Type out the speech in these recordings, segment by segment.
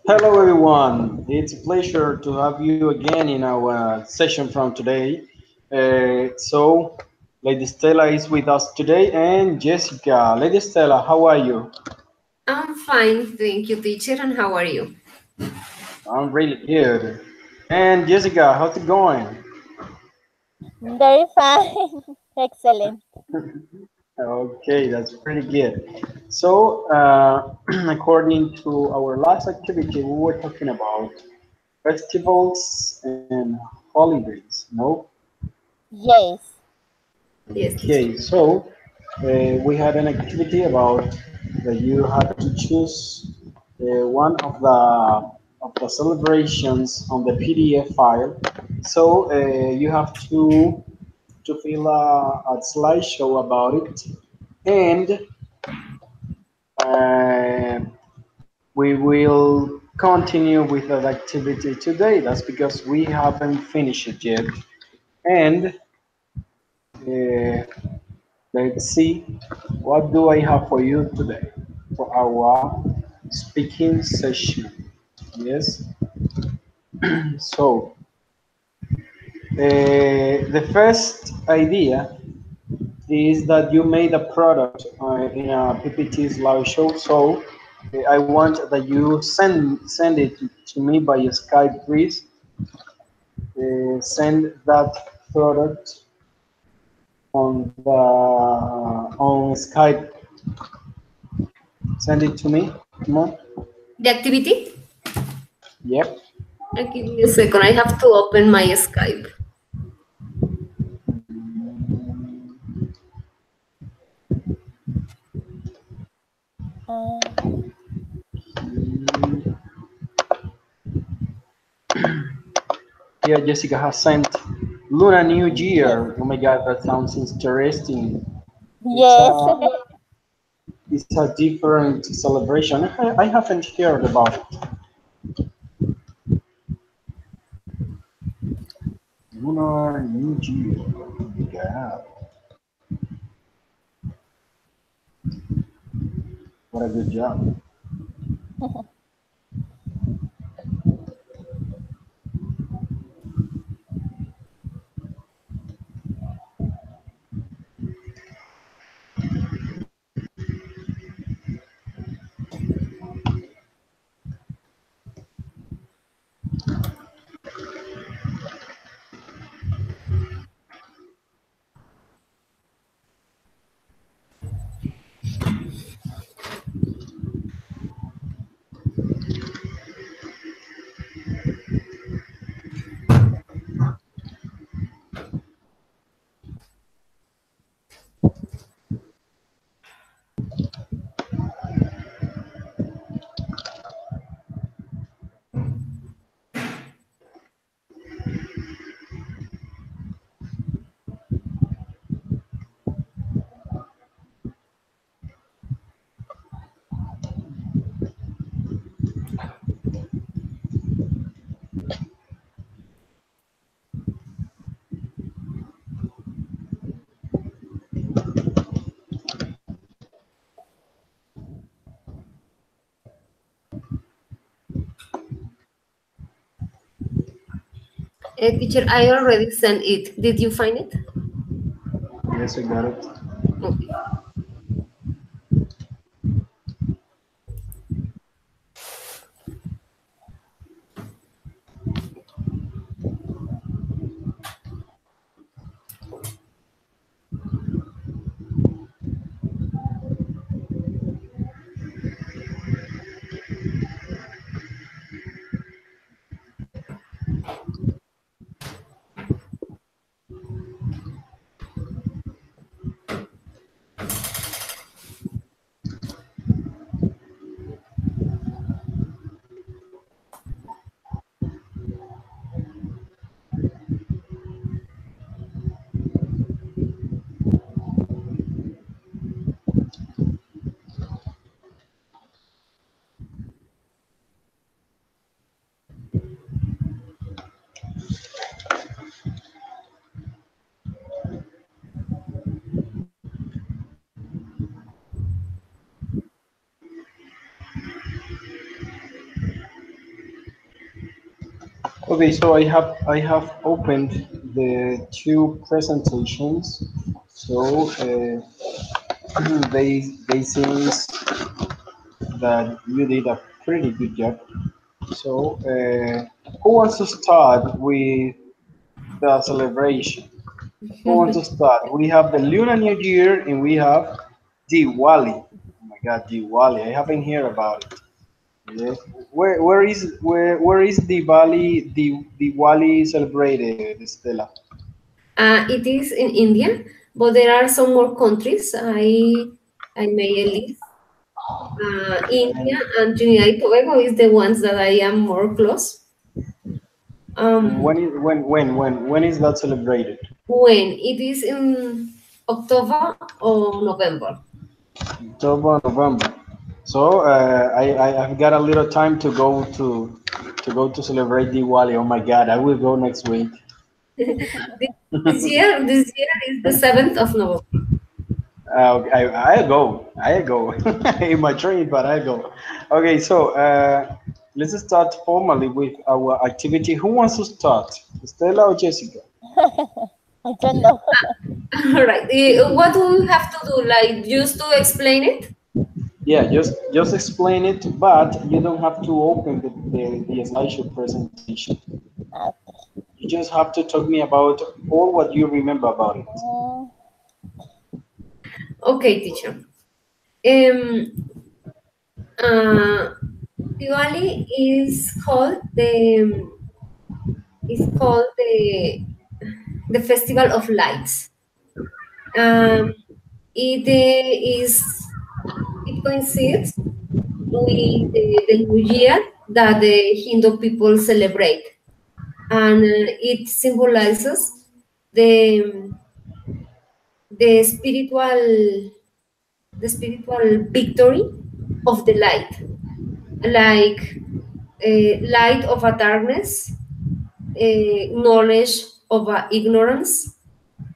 Hello, everyone. It's a pleasure to have you again in our session from today. Lady Stella is with us today, and Jessica. Lady Stella, how are you? I'm fine, thank you, teacher. And how are you? I'm really good. And Jessica, how's it going? Very fine. Excellent. Okay, that's pretty good. According to our last activity, we were talking about festivals and holidays, no? Yes. Yes, teacher. Okay, we had an activity about that you had to choose one of the celebrations on the PDF file. You have to fill a slideshow about it, and uh, we will continue with that activity today. That's because we haven't finished it yet, and uh, let's see, what do I have for you today for our speaking session? Yes. So, the first idea is that you made a product in a PPT slideshow. I want that you send it to me by Skype, please. Send that product on Skype. Send it to me. Come on. The activity? Yep. Give me a second. I have to open my Skype. Uh, Yeah, Jessica has sent Luna New yes. Year. Oh my God, that sounds interesting. It's Yes. a it's a different celebration. I haven't heard about it. Lunar New Year. Oh my God, what a good job. Teacher, I already sent it. Did you find it? Yes, I got it. Okay. Okay, so I have opened the two presentations. So they seems that you did a pretty good job. So who wants to start with the celebration? Who wants to start? We have the Lunar New Year and we have Diwali. Oh my God, Diwali! I haven't heard about it. Yes. Where is Diwali celebrated, Stella? It is in India, but there are some more countries. I made a list. India And, and Trinidad and Tobago is the ones that I am more close. and Um, when is that celebrated? when it is in October or November. October, November. So I've got a little time to go to celebrate Diwali. Oh my God, I will go next week. This year is the 7th of November. I go in my train, but I go. Okay, so let's start formally with our activity. Who wants to start, Stella or Jessica? I don't know. All right. What do we have to do? Like just to explain it? Yeah, just explain it, but you don't have to open the slideshow presentation. Uh, You just have to talk me about all what you remember about it. mm, Okay, teacher. Um, uh, Diwali is called the Festival of Lights. Um, it coincides with the New Year that the Hindu people celebrate, and it symbolizes the the spiritual the spiritual victory of the light, like light over darkness, knowledge over ignorance,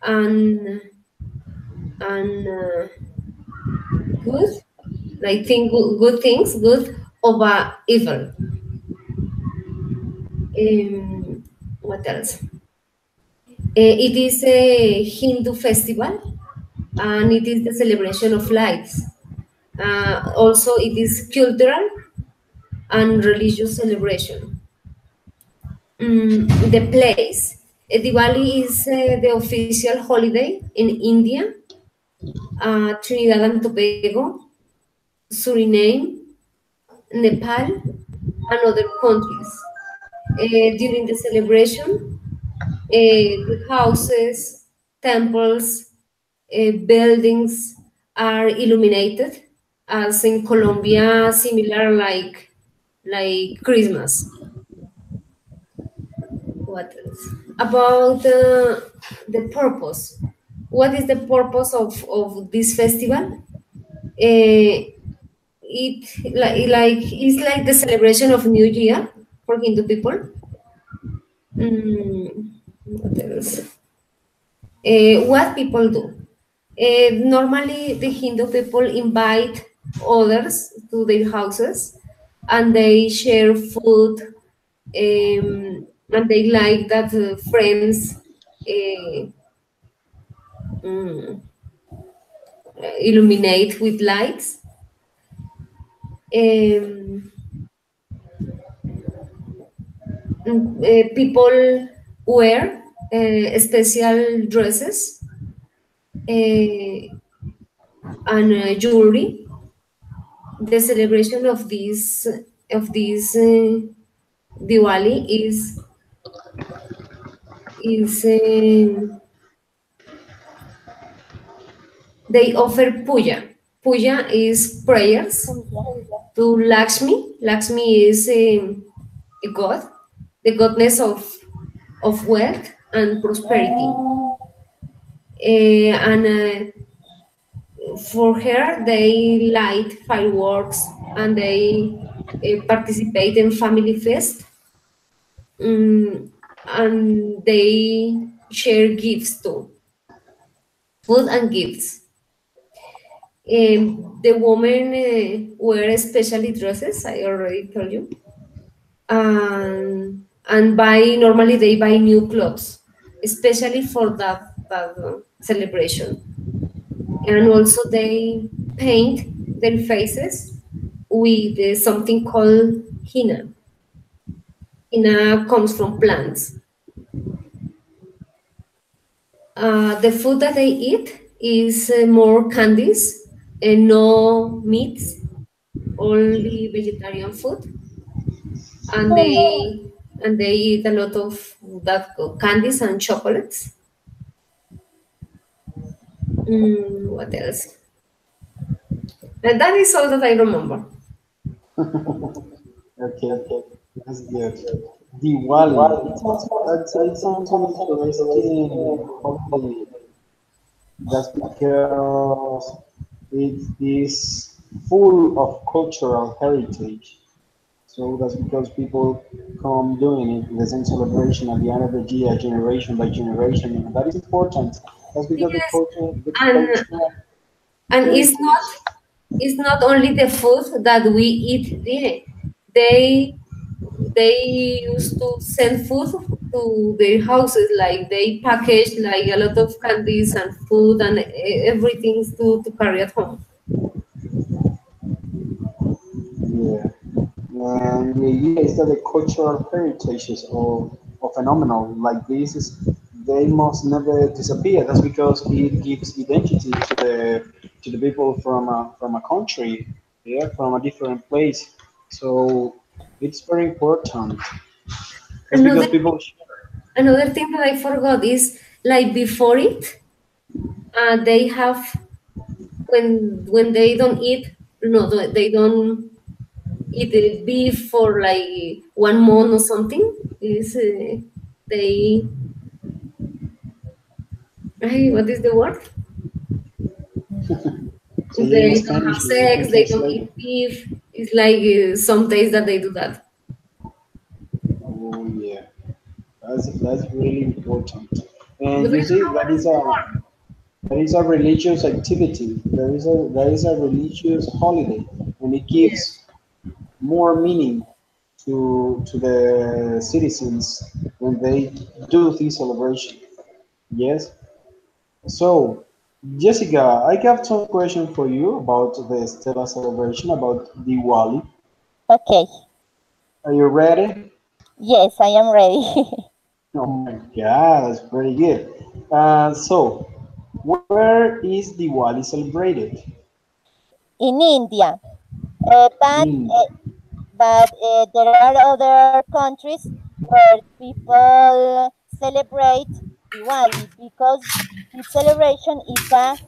and and good, like think good things, good over evil. What else? It is a Hindu festival, and it is the celebration of lights. Also, it is cultural and religious celebration. The place. Diwali is the official holiday in India, Trinidad and Tobago, Suriname, Nepal, and other countries. During the celebration, the houses, temples, buildings are illuminated, as in Colombia, similar like Christmas. What else? About the purpose. What is the purpose of this festival? It like it's like the celebration of New Year for Hindu people. What else? What people do? Normally, the Hindu people invite others to their houses, and they share food, and they like that friends uh, mm, illuminate with lights. Um, People wear special dresses and jewelry. The celebration of this Diwali is they offer puja. Puja is prayers Puya. to Lakshmi. Lakshmi is a god, the goddess of wealth and prosperity. Mm, And for her, they light fireworks and they participate in family fest, and they share gifts too, food and gifts. The women wear especially dresses, I already told you. and buy normally they buy new clothes, especially for that celebration. And also they paint their faces with something called henna. Henna comes from plants. The food that they eat is more candies and no meats, only vegetarian food, and they eat a lot of that candies and chocolates. What else? And that is all that I remember. Okay, that's good. Diwali. It sounds an interesting holiday. That's because it is full of cultural heritage. So that's because people come doing it, the same celebration at the end of the year, generation by generation, and that is important. That's because Yes, the and cultural and heritage. it's not only the food that we eat there. They they used to send food to their houses, like they package like a lot of candies and food and everything to carry at home. Yeah. And the idea is that the cultural heritages or phenomenal like this is they must never disappear. That's because it gives identity to the people from a country, yeah, from a different place. So it's very important. That's because Another people another thing that I forgot is like before it, they have when they don't eat, no, they don't eat the beef for like 1 month or something. Is they what is the word? say it in They don't have Spanish, you can sex. They don't translate it. eat beef. It's like some days that they do that. Oh yeah, that's really important. But And I you don't see, know what is the word. that is a religious activity. That is a religious holiday, and it gives Yes. more meaning to the citizens when they do this celebration. Yes. So, Jessica, I have some question for you about the Stella celebration about Diwali. Okay. Are you ready? Yes, I am ready. Oh my God, that's pretty good. So, where is Diwali celebrated? In India. Uh, but In uh, but there are other countries where people celebrate Diwali because this celebration is a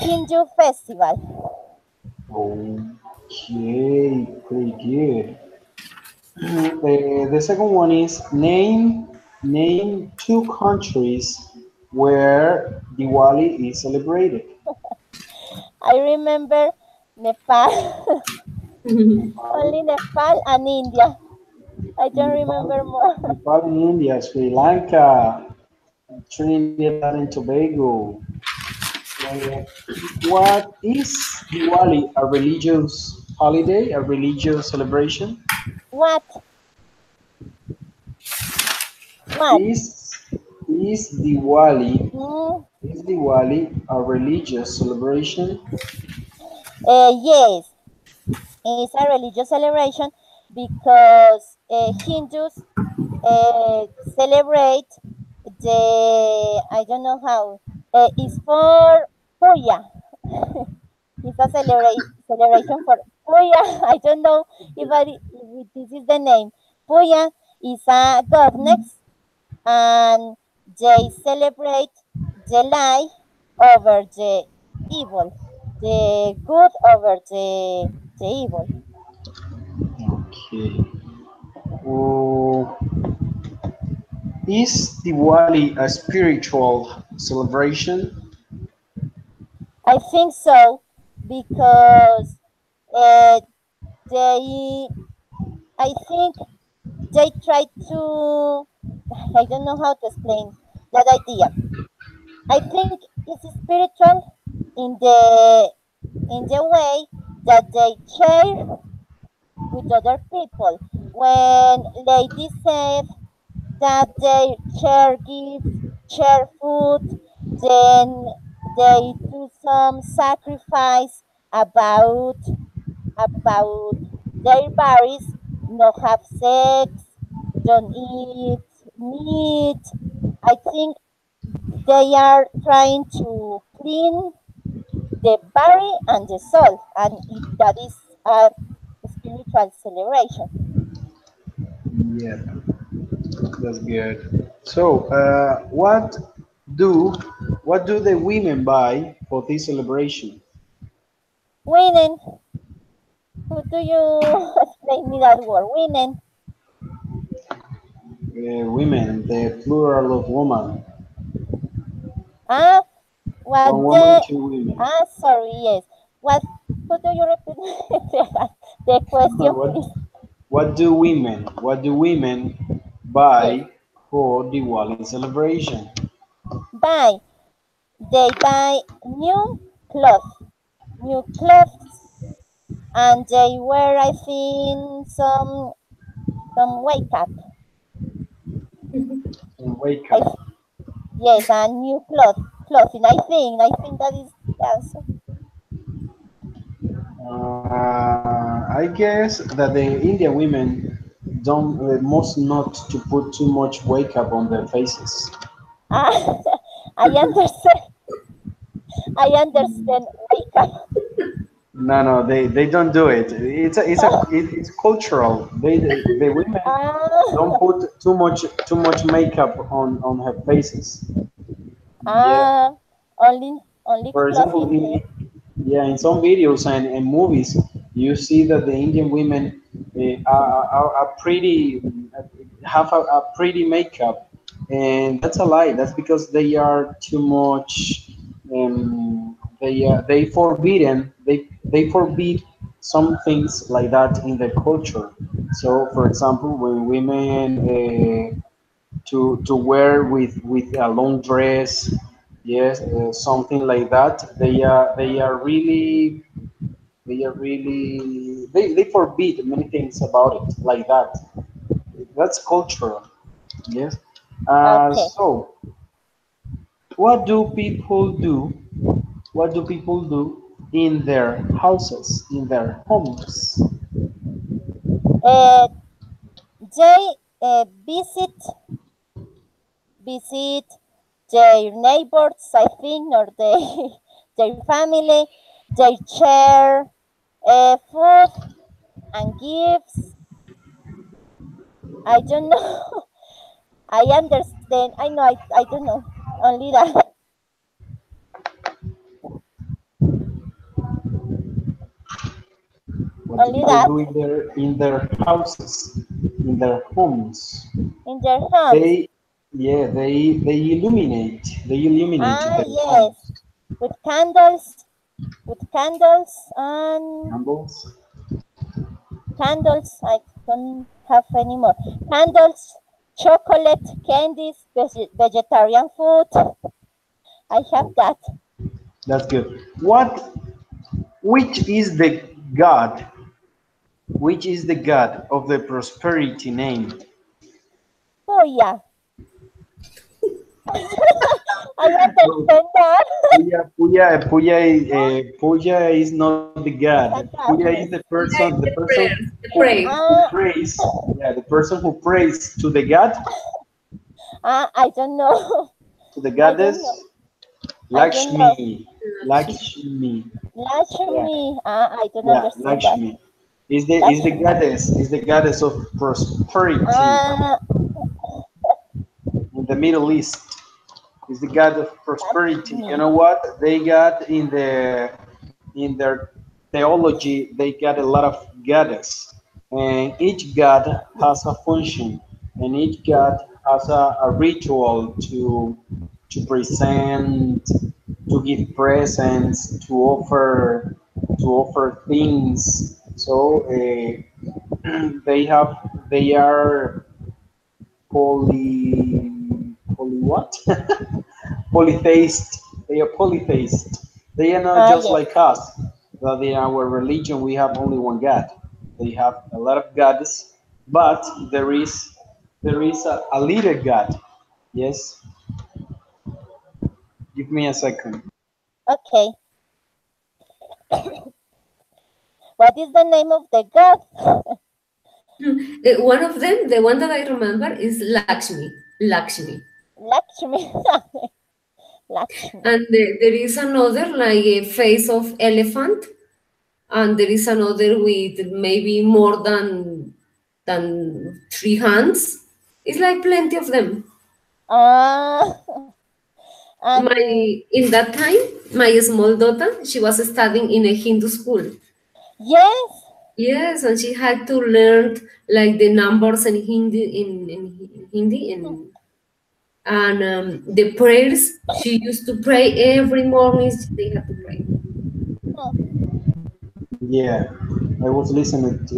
Hindu festival. Okay, pretty good. The second one is name two countries where Diwali is celebrated. I remember Nepal, Nepal, only Nepal and India. I don't Nepal, remember more. Nepal and India, Sri Lanka, Trinidad and Tobago. Uh, what is Diwali? A religious holiday, a religious celebration? What? What? Is is Diwali Mm, is Diwali a religious celebration? yes, it's a religious celebration because Hindus celebrate the I don't know how it's for Puya. It's a celebration for Puya. I don't know if this is the name. Puya is a goddess, and they celebrate the light over the evil, the good over the evil. Okay. Oh, is Diwali a spiritual celebration? I think so because uh, they, I think they try to, I don't know how to explain that idea. I think it's spiritual in the way that they share with other people. When ladies said that they share gifts, share food, then they do some sacrifice about about their bodies, not have sex, don't eat meat. I think they are trying to clean the body and the soul, and that is a spiritual celebration. Yeah, that's good. So, do what do the women buy for this celebration? Women, who do you explain me that word? Women. Women, the plural of woman. Ah, what One woman, the? two women. Ah, sorry. Yes. What? Could you repeat the question, what please? what do women Yes. buy for Diwali celebration? Buy. They buy new clothes, and they wear, I think, some wake up. And wake I up. yes, and new clothing. I think that is the answer. I guess that the Indian women don't must not to put too much wake up on their faces. Ah, I understand. I understand. Wake up. No, no, they don't do it. It's cultural. The women Ah, don't put too much makeup on her faces. Yeah. ah, only For example, clothing here. yeah, in some videos and movies, you see that the Indian women are pretty, have a pretty makeup, and that's a lie. That's because they are too much. They forbidden. They forbid some things like that in the culture. So, for example, when women to wear with a long dress, yes, something like that, they forbid many things about it like that. That's cultural. Yes. Okay. So what do people do what do people do in their houses, in their homes? Uh, they visit their neighbors, I think, or their family. They share food and gifts. I don't know. I understand. I know. I don't know. Only that. What do Only people that. do in their houses, in their homes? In their homes. They, yeah, they illuminate Ah, their yes. homes. With candles. With candles and Candles. candles. I don't have any more. Candles, chocolate, candies, vegetarian food. I have Okay, that. that's good. Which is the god? Which is the god of the prosperity name? Oh, yeah. I Well, understand that. Puya is not the god. It's a Puya god, is the yes. person, Yeah, it's the prayers, the praise. who Ah, prays. Yeah, the person who prays I don't know. to the I don't goddess know. I don't know. Lakshmi. Lakshmi. Yeah, Lakshmi. I don't yeah, understand that. Lakshmi Lakshmi. is the goddess of prosperity Ah, in the Middle East. Is the god of prosperity. You Lakshmi. know what? They got in their theology, they got a lot of goddess, and each god has a function, and each god has a ritual to present, to give presents, to offer things. So they are poly what? Polytheist. They are polytheist. They are not Ah, just yes. like us. That in our religion we have only one God. They have a lot of gods, but there is there is a little god. Yes, give me a second. Okay. What is the name of the god? One of them, the one that I remember, is Lakshmi. Lakshmi. Lakshmi. Lakshmi. And there is another like a face of elephant, and there is another with maybe more than three hands. It's like plenty of them. Ah, My and in that time, my small daughter, she was studying in a Hindu school. yes. Yes, and she had to learn like the numbers in Hindi in Hindi and the prayers she used to pray every morning. They had to pray. Hmm. Yeah, I was listening to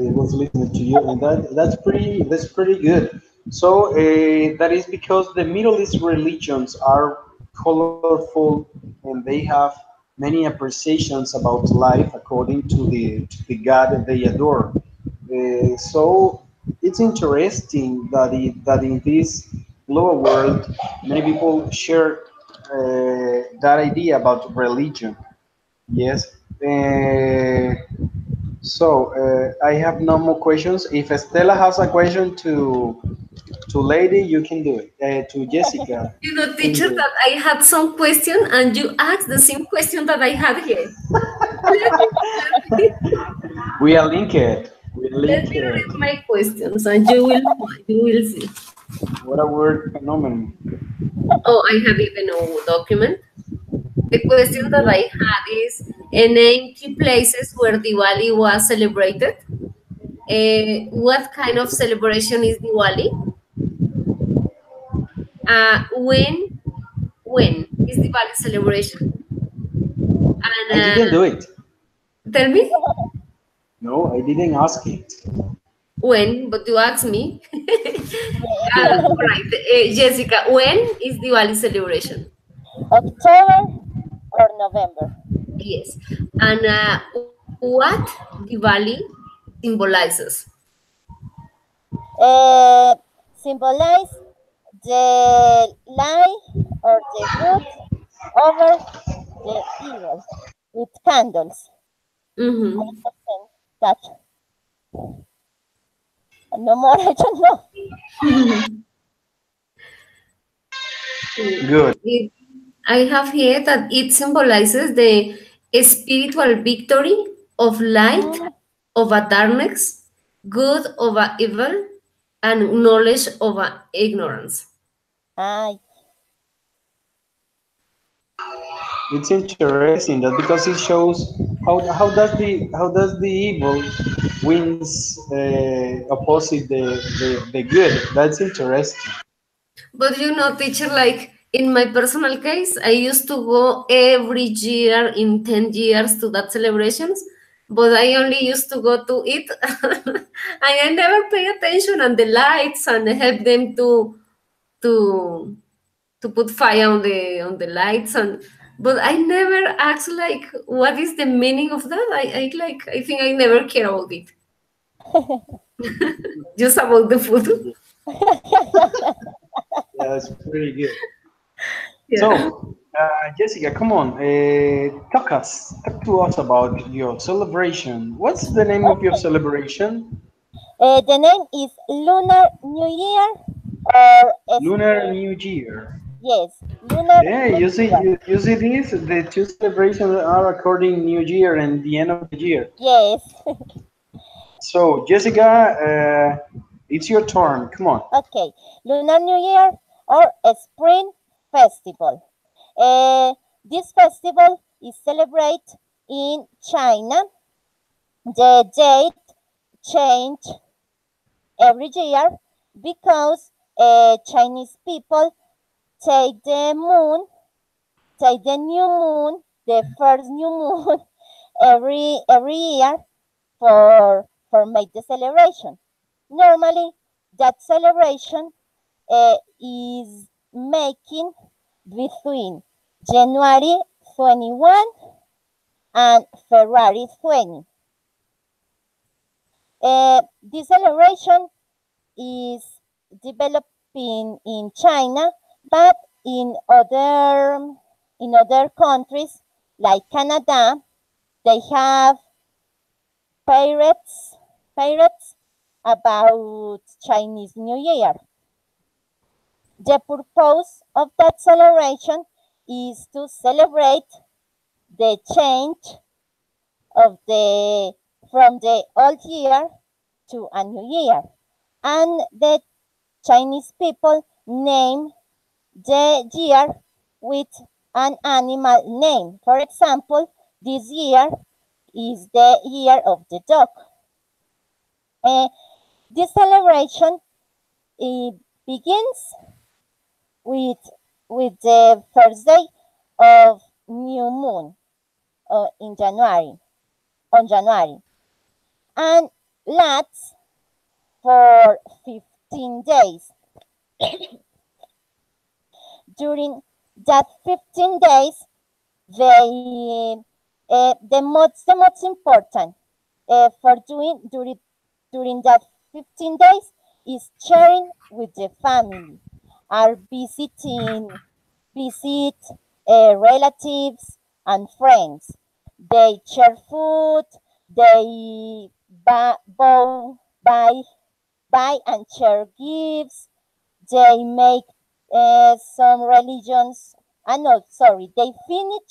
you, and that's pretty good. So that is because the Middle East religions are colorful and they have many appreciations about life according to the God that they adore. So it's interesting that in this global world, many people share that idea about religion. Yes. I have no more questions. If Estela has a question to lady, you can do it. To Jessica, You know, you can teacher, do it. that I had some question and you asked the same question that I had here. We are linked. We are Let linked. me read my questions and you will see. What a word phenomenon. Oh, I have even a document. The question that Yeah. I had is name two places where Diwali was celebrated. What kind of celebration is Diwali? When is Diwali celebration? I And didn't do it. tell me No, I didn't ask it. when, but you asked me. Right, Jessica, when is Diwali celebration? October or November. Yes. And what Diwali symbolizes? Symbolize the lie or the good over the evil with candles. I Mm-hmm. understand that. No more, I don't know. Good. It, I have here that it symbolizes the spiritual victory of light Mm, over darkness, good over evil, and knowledge over ignorance. ay, It's interesting that because it shows how does the evil wins opposite the good. That's interesting. But you know, teacher, like in my personal case, I used to go every year in 10 years to that celebrations, but I only used to go to it. And I never pay attention on the lights and help them to to put fire on the lights and but I never asked like what is the meaning of that. I think I never care about it. Just about the food. Yeah, that's pretty good. Yeah. So, Jessica, come on, talk to us about your celebration. What's the name of your okay. celebration? The name is Lunar New Year or Lunar Spring. New Year. Yes, Lunar Yeah, New Year. you see this? The two celebrations are according New Year and the end of the year. Yes. So, Jessica, it's your turn. Come on. Okay, Lunar New Year or a Spring Festival. This festival is celebrated in China. The date change every year because Chinese people take the moon, take the new moon, the first new moon every year for make the celebration. Normally, that celebration is making between January 21 and February 20. This celebration is developing in China, but in other countries like Canada, they have pirates about Chinese New Year. The purpose of that celebration is to celebrate the change of the from the old year to a new year, and the Chinese people name the year with an animal name. For example, this year is the year of the dog. This celebration begins with the first day of new moon in January on January, and lasts for 15 days. During that 15 days, the most important for doing during that 15 days is sharing with the family, are visit relatives and friends. They share food, they buy and share gifts. They make some religions. No, sorry. They finish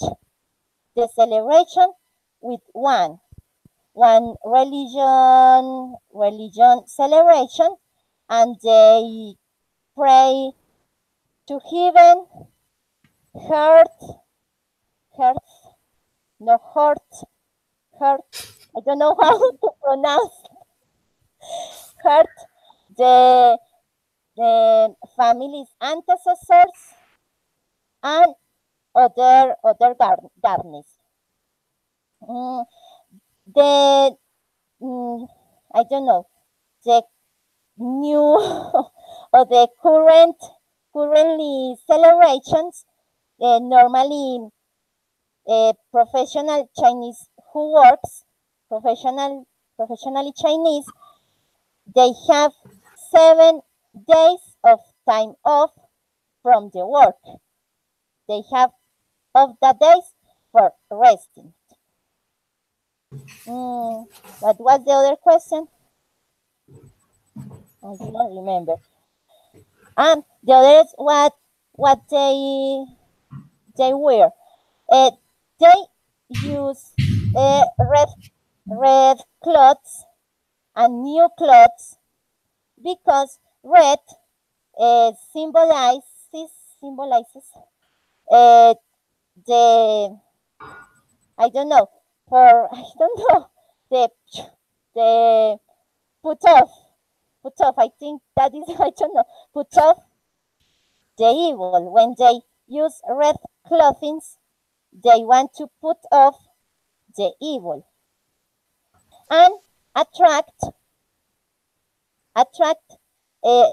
the celebration with one religion celebration, and they pray to heaven, heart, heart, no heart. I don't know how to pronounce heart. The family's ancestors and other gardeners. Mm, the I don't know, the new or the currently celebrations, normally professional Chinese who works professionally Chinese, they have 7 days of time off from the work. They have of the days for resting. What was the other question? I do not remember. The other is what they wear. They use red clothes and new clothes because red symbolizes uh, the I don't know I don't know the the put off. I think that is I don't know put off the evil. When they use red clothing, they want to put off the evil and attract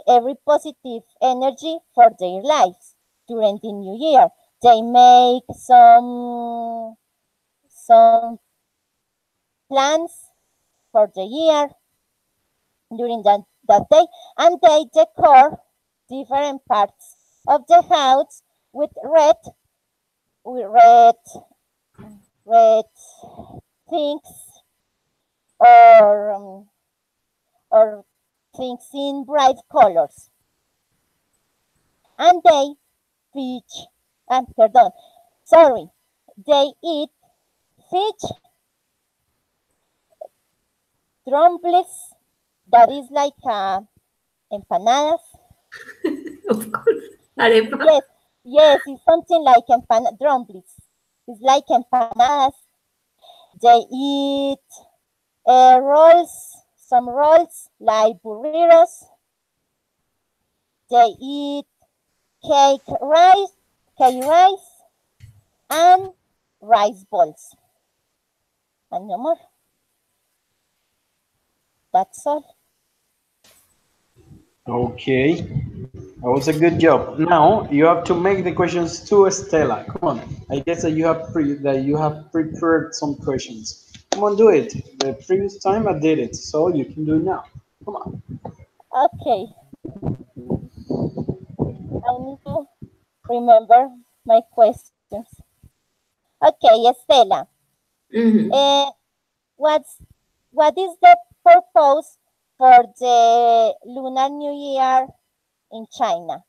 every positive energy for their lives during the new year. They make some plans for the year during that day, and they decor different parts of the house with red red things, or or things in bright colors, and they fish pardon, sorry, they eat fish dumplings, that is like empanadas. Of course, arepa. Yes, it's something like dumplings. It's like empanadas. They eat some rolls like burritos. They eat cake rice, and rice balls. And no more. That's all. Okay, that was a good job. Now you have to make the questions to Estela. Come on. I guess that you have prepared some questions. Come on, do it. The previous time I did it, so you can do it now. Come on. Okay. I need to remember my questions. Okay, Estela. Mhm. Uh, what's what is the purpose for the Lunar New Year in China?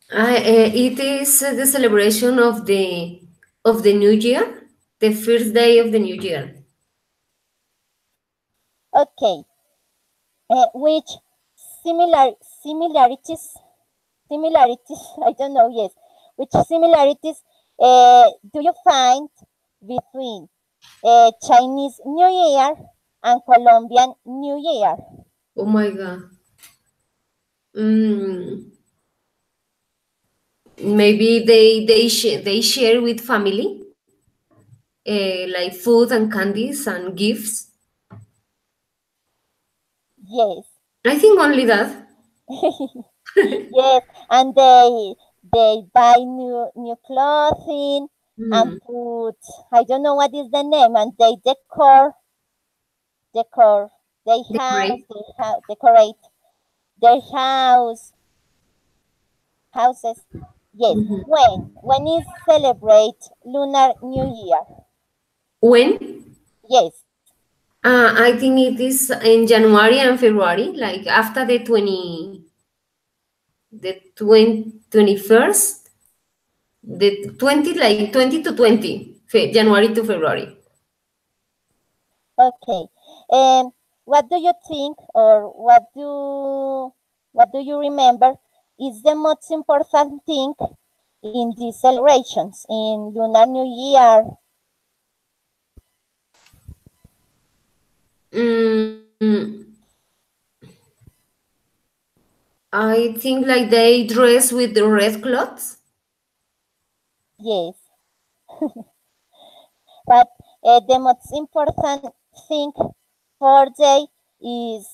It is the celebration of the New Year, the first day of the New Year. Okay, which similarities similarities I don't know, yes, which similarities do you find between Chinese New Year and Colombian New Year? Oh my God. Mm, maybe they share with family, like food and candies and gifts. Yes. I think only that. Yes, and they buy new clothing and Mm, put, I don't know what is the name, and they decor their house, decorate. decorate their houses. Yes. Mhm. When is celebrate Lunar New Year? When? Yes. I think it is in January and February, like after the 21st, the 20, like 20 to 20, January to February. Okay. And what do you think, or what do you remember is the most important thing in these celebrations in Lunar New Year? Mm, I think like they dress with the red clothes. Yes, but the most important thing for they is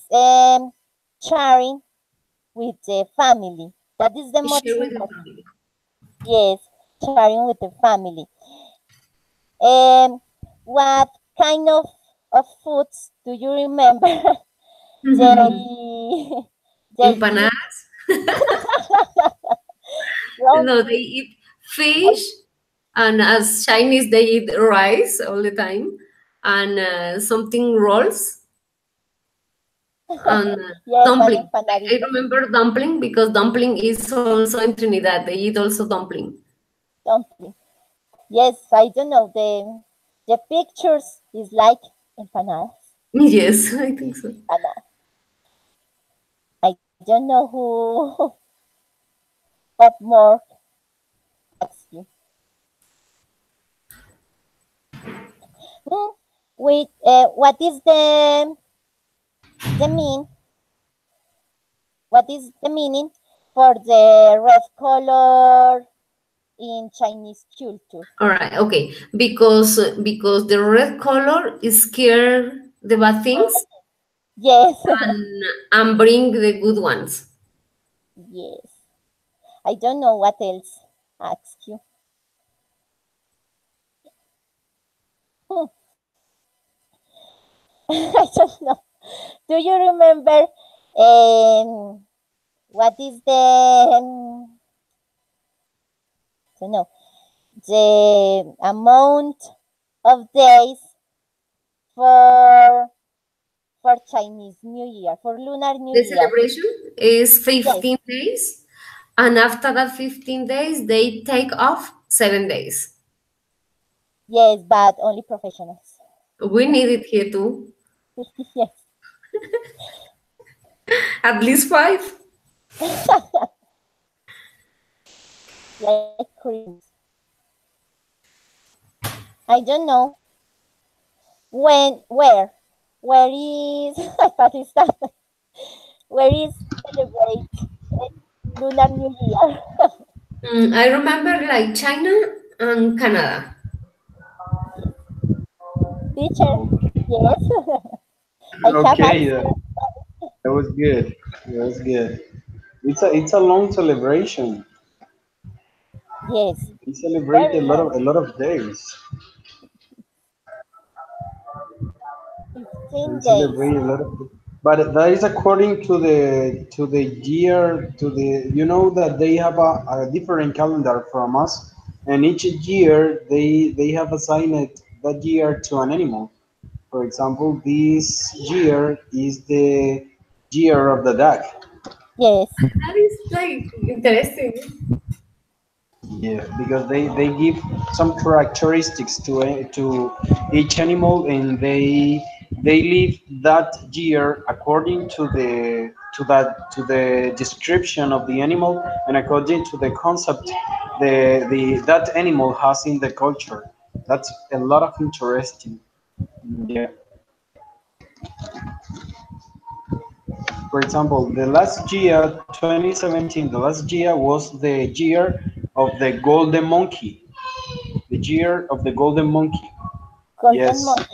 sharing with the family. That is the They most share with the important. family. Yes, sharing with the family. Um, what kind of foods do you remember? they they eat Empanadas. No, they dumpling. eat fish, and as Chinese, they eat rice all the time, and something rolls and Yes, and dumpling. I empanaditas, remember dumpling because dumpling is also in Trinidad. They eat also dumpling. dumpling. Yes, I don't know. The pictures is like empanadas. Yes, I think so. Empanadas. I don't know who what more ask you. Hmm, wait, what is the mean? What is the meaning for the red color in Chinese culture? All right, okay. Because the red color is scare the bad things Yes, and bring the good ones. yes. I don't know what else ask you. Hmm, I don't know. Do you remember what is don't know, the amount of days for Chinese New Year, for Lunar New The Year? celebration is Yes, 15 days, and after that 15 days, they take off 7 days. yes, but only professionals. We need it here too, Yes, at least five. like Christmas. I don't know when, where is Pakistan? Where is celebrate Lunar New Year? I remember like China and Canada. Yes, teacher. Yes, I have Okay, answered. that was good. That was good. It's a long celebration. Yes, We celebrate very long. a lot of days. 15 We days. celebrate a lot of. But that is according to the year to the you know that they have a different calendar from us, and each year they have assigned that year to an animal. For example, this year is the year of the duck. Yes. That is like interesting. Yeah, because they give some characteristics to each animal, and they live that year according to the description of the animal and according to the concept the that animal has in the culture. That's a lot of interesting. Yeah. For example, the last year, 2017, the last year was the year of the golden monkey. The year of the golden monkey. Golden Yes, monkey.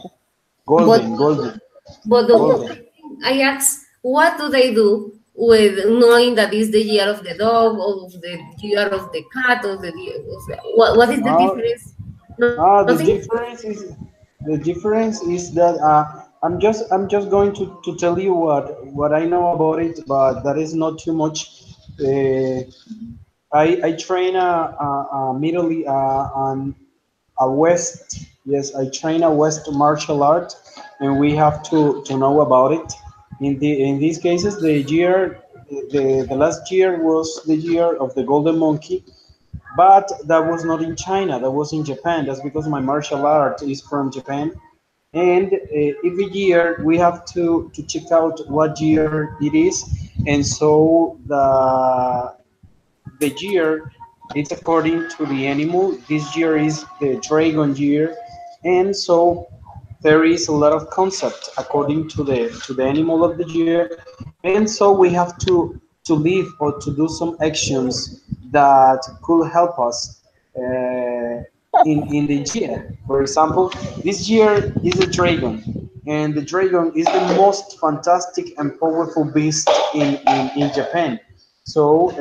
But golden, golden, but golden. I asked, what do they do with knowing that is the year of the dog, or of the year of the cat, or what is the Uh, difference? Nothing. the difference is that I'm just going to tell you what I know about it, but that is not too much. Uh, I train a middle a West, yes, I train a West martial art, and we have to know about it. In these cases, the last year was the year of the golden monkey, but that was not in China. That was in Japan. That's because my martial art is from Japan, and every year we have to check out what year it is, and so the year it's according to the animal. This year is the dragon year, and so there is a lot of concept according to the animal of the year, and so we have to live or to do some actions that could help us in the year. For example, this year is a dragon, and the dragon is the most fantastic and powerful beast in Japan. So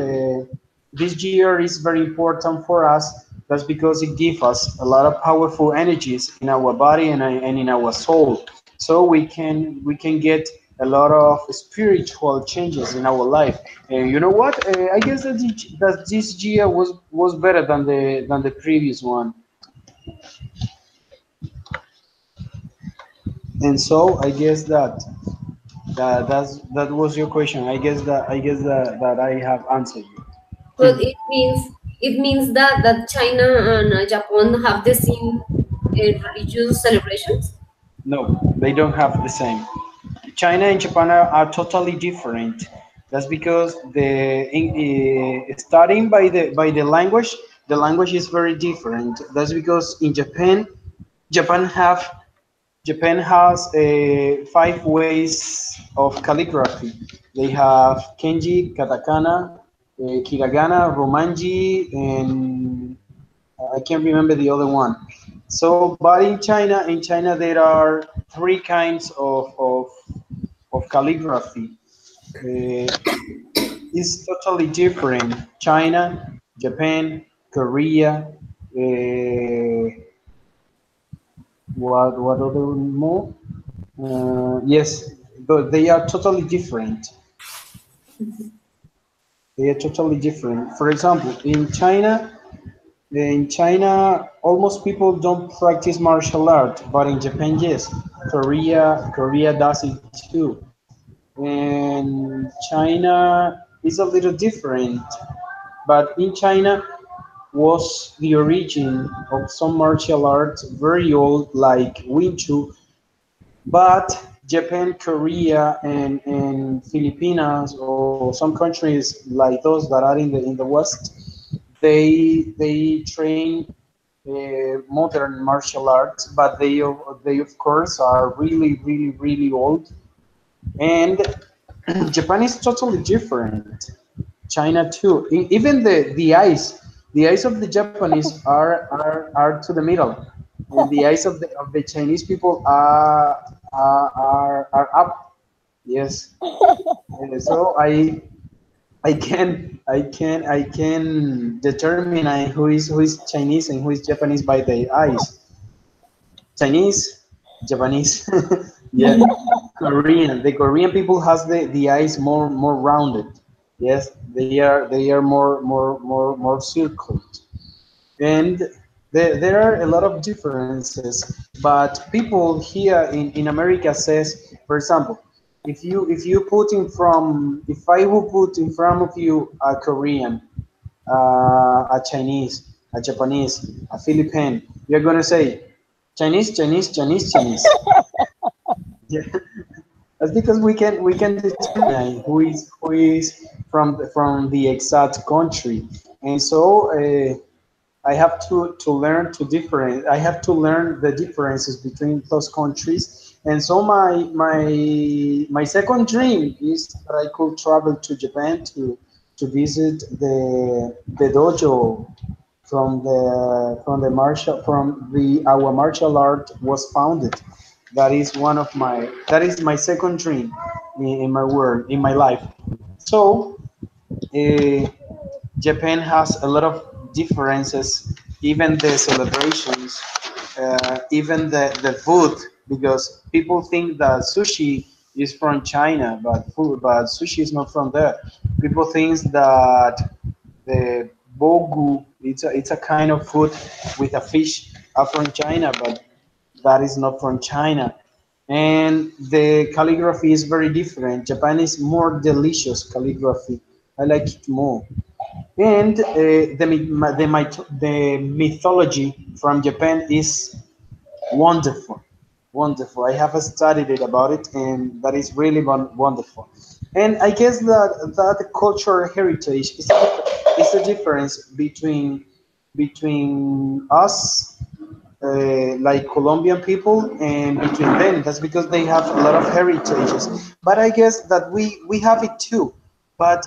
this year is very important for us. That's because it gives us a lot of powerful energies in our body and in our soul. So we can get a lot of spiritual changes in our life. And you know what? I guess that this year was better than the previous one. And so I guess that was your question. I guess that I have answered But you. it means that China and Japan have the same religious celebrations. No, they don't have the same. China and Japan are totally different. That's because starting the language is very different. That's because in Japan have Japan has five ways of calligraphy. They have kanji, katakana, hiragana, romanji, and I can't remember the other one. So, but in China there are three kinds of calligraphy. Uh, it's totally different. China, Japan, Korea. What other more? Yes, but they are totally different. They are totally different. For example, in China, almost people don't practice martial art, but in Japan, yes. Korea does it too. And China is a little different, but in China was the origin of some martial arts very old, like Wing Chun, but Japan, Korea, and Philippines, or some countries like those that are in the West, they train modern martial arts, but they of course are really old. And Japan is totally different. China too. Even the eyes of the Japanese are to the middle, and the eyes of the Chinese people are up. Yes. So I can determine who is Chinese and who is Japanese by the eyes. Chinese, Japanese. Yeah. Korean. The Korean people has the eyes more rounded. Yes, they are more circled. And there are a lot of differences, but people here in America says, for example, if you put in from if I will put in front of you a Korean, a Chinese, a Japanese, a Philippine, you're gonna say Chinese, Chinese, Chinese, Chinese. Yeah. That's because we can determine who is from the exact country, and so I have to learn to different. I have to learn the differences between those countries, and so my second dream is that I could travel to Japan to visit the dojo from the our martial art was founded. That is my second dream in my world in my life. So. Uh, Japan has a lot of differences, even the celebrations, even the food, because people think that sushi is from China, but sushi is not from there. People think that the bogu it's a kind of food with a fish are from China, but that is not from China. And the calligraphy is very different. Japan is more delicious calligraphy. I like it more. And the mythology from Japan is wonderful, wonderful. I have studied it about it, and that is really wonderful. And I guess that cultural heritage is the difference between us, like Colombian people, and between them. That's because they have a lot of heritages. But I guess that we have it too. But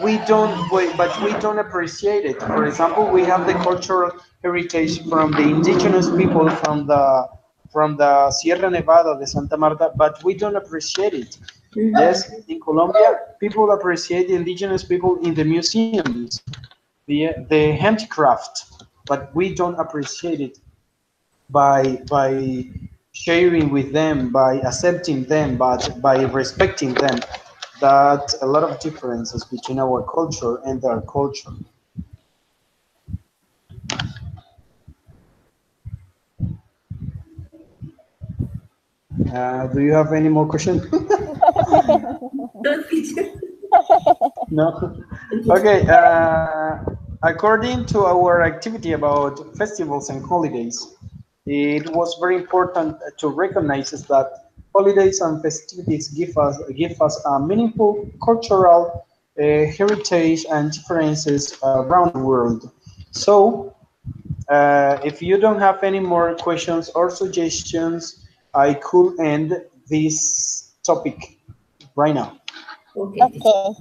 we don't appreciate it. For example, we have the cultural heritage from the indigenous people from the Sierra Nevada de Santa Marta, but we don't appreciate it. Yes, in Colombia, people appreciate the indigenous people in the museums, the handcraft, but we don't appreciate it by sharing with them, by accepting them, but by respecting them. That a lot of differences between our culture and their culture. Do you have any more questions? No, teacher. No. Okay. According to our activity about festivals and holidays, it was very important to recognize that holidays and festivities give us a meaningful cultural heritage and differences around the world. So, if you don't have any more questions or suggestions, I could end this topic right now. Okay, teacher. Okay.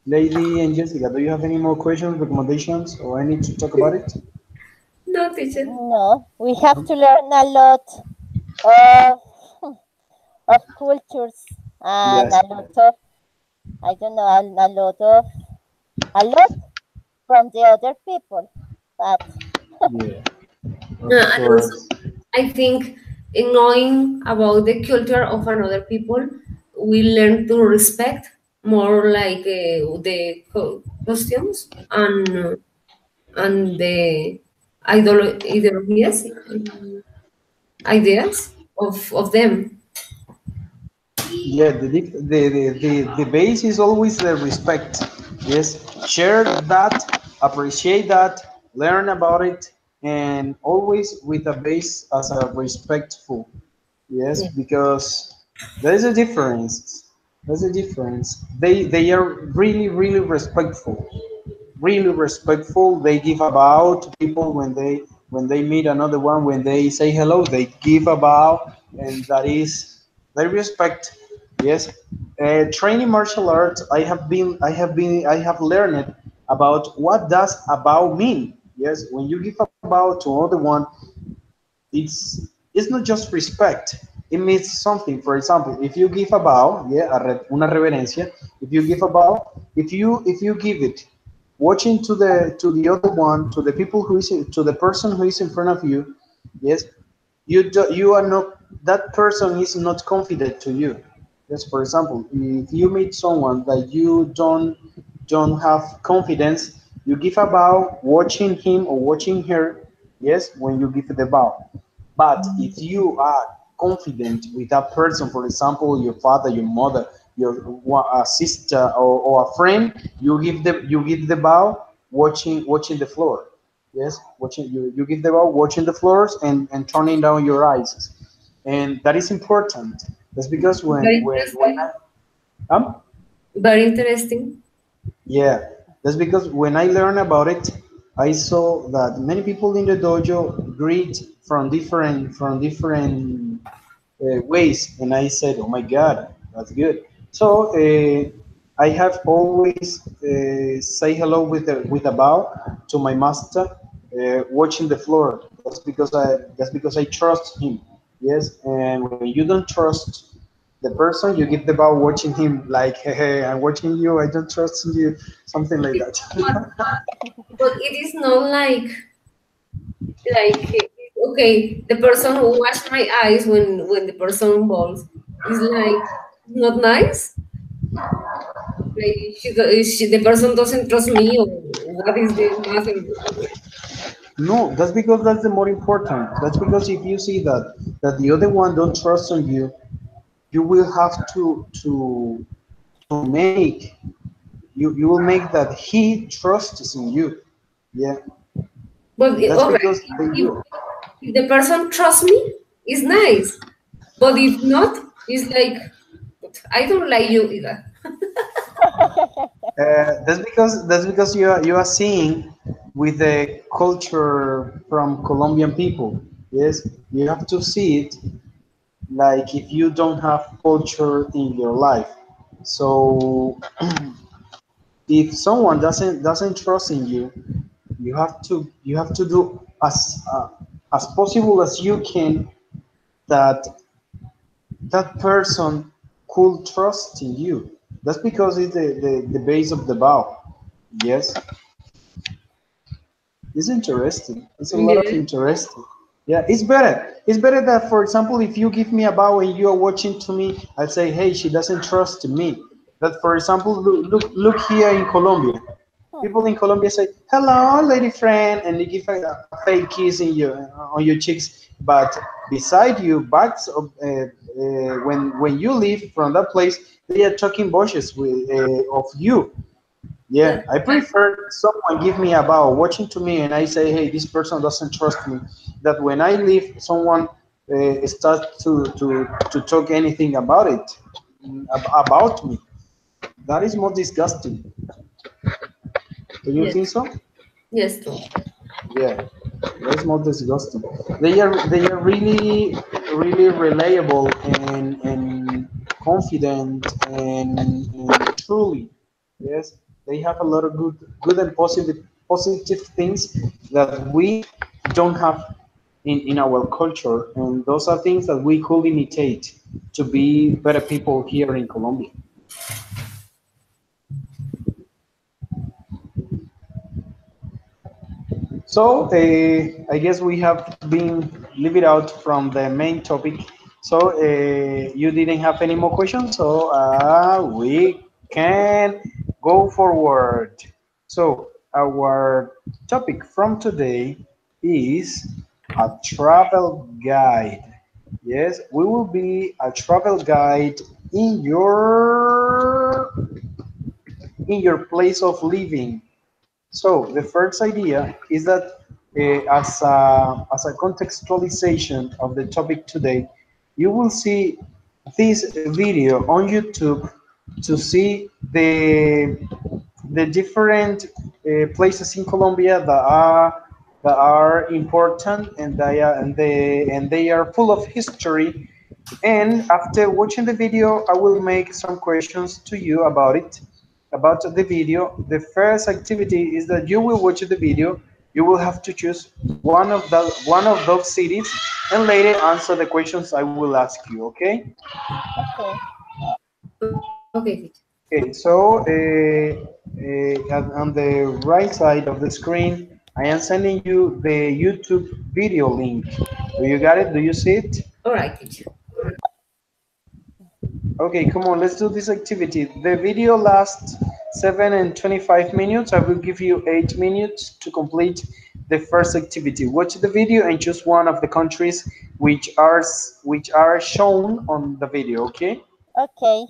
Lady and Jessica, do you have any more questions, recommendations, or I need to talk about it? No, teacher. No, we have to learn a lot of cultures and Yes. a lot of I don't know a lot from the other people. But Yeah, of And also, course. I think in knowing about the culture of another people, we learn to respect more like the costumes and the ideologies, ideas of them. Yeah, the base is always the respect. Yes, share that, appreciate that, learn about it, and always with a base as a respectful. Yes, Yeah. because there is a difference. There's a difference. They are really respectful, really respectful. They give a bow to people when they meet another one. When they say hello, they give a bow, and that is they respect. Yes, training martial arts. I have learned about what does a bow mean. Yes, when you give a bow to another one, it's not just respect. It means something. For example, if you give a bow, yeah, una reverencia. If you give a bow, if you give it, watching to the other one, to the people to the person who is in front of you, yes, you are not that person is not confident to you. Yes, for example, if you meet someone that you don't have confidence, you give a bow watching him or watching her, yes, when you give the bow. But if you are confident with that person, for example, your father, your mother, your sister, or a friend, you give the bow watching the floor. Yes, watching you give the bow watching the floors and turning down your eyes, and that is important. That's because Very when interesting. Very interesting. yeah, that's because when I learned about it, I saw that many people in the dojo greet from different ways, and I said, "Oh my God, that's good." So I have always say hello with a bow to my master, watching the floor. That's because I trust him. Yes, and when you don't trust the person, you give the bow watching him like, "Hey, hey, I'm watching you. I don't trust you," something like that. But, but it is not like okay, the person who washed my eyes when the person balls is like not nice. Like the person doesn't trust me, or what is the matter? No, that's because that's the more important. That's because if you see that the other one don't trust on you, you will have to make you will make that he trusts in you. Yeah, But that's all right, because they do. if the person trusts me, it's nice. But if not, it's like I don't like you either. That's because you are seeing with the culture from Colombian people. Yes, you have to see it like if you don't have culture in your life. So if someone doesn't trust in you, you have to do as possible as you can that that person could trust in you. That's because it's the base of the vow. Yes, it's interesting. It's a lot of Yeah. interesting. Yeah, it's better. It's better that, for example, if you give me a bow and you are watching to me, I say, "Hey, she doesn't trust me." That, for example, look here in Colombia. People in Colombia say, "Hello, lady friend," and they give a fake kiss in your on your cheeks. But beside you, when you leave from that place, they are talking bushes of you. Yeah, That's I prefer someone give me a bow, watching to me, and I say, "Hey, this person doesn't trust me." That when I leave, someone starts to talk anything about it, about me. That is more disgusting. Do you think yes, so? yes, true. Yeah, that's more disgusting. They are really reliable and confident and truly. Yes, they have a lot of good and positive things that we don't have in our culture, and those are things that we could imitate to be better people here in Colombia. So I guess we have been leave it out from the main topic. So you didn't have any more questions, so we can go forward. So our topic from today is a travel guide. Yes, we will be a travel guide in your place of living. So the first idea is that as a contextualization of the topic today, you will see this video on YouTube to see the different places in Colombia that are important and they are full of history. And after watching the video, I will make some questions to you about it, about the video. The first activity is that you will watch the video. You will have to choose one of those cities and later answer the questions I will ask you. Okay? Okay. Okay, teacher. Okay. So on the right side of the screen, I am sending you the YouTube video link. Do you got it? Do you see it? All right, teacher. Okay, come on, let's do this activity. The video lasts 7 and 25 minutes. I will give you 8 minutes to complete the first activity. Watch the video and choose one of the countries which are shown on the video, okay? Okay.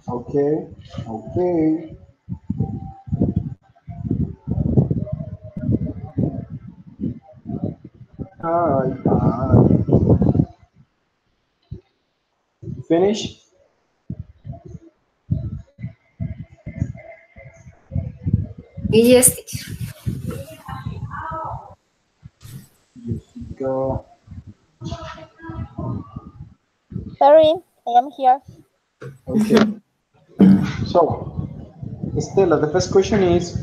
Okay, okay. Hi, hi. Finish? Yes, teacher. Jessica. Sorry, I am here. Okay. So, Stella, the first question is,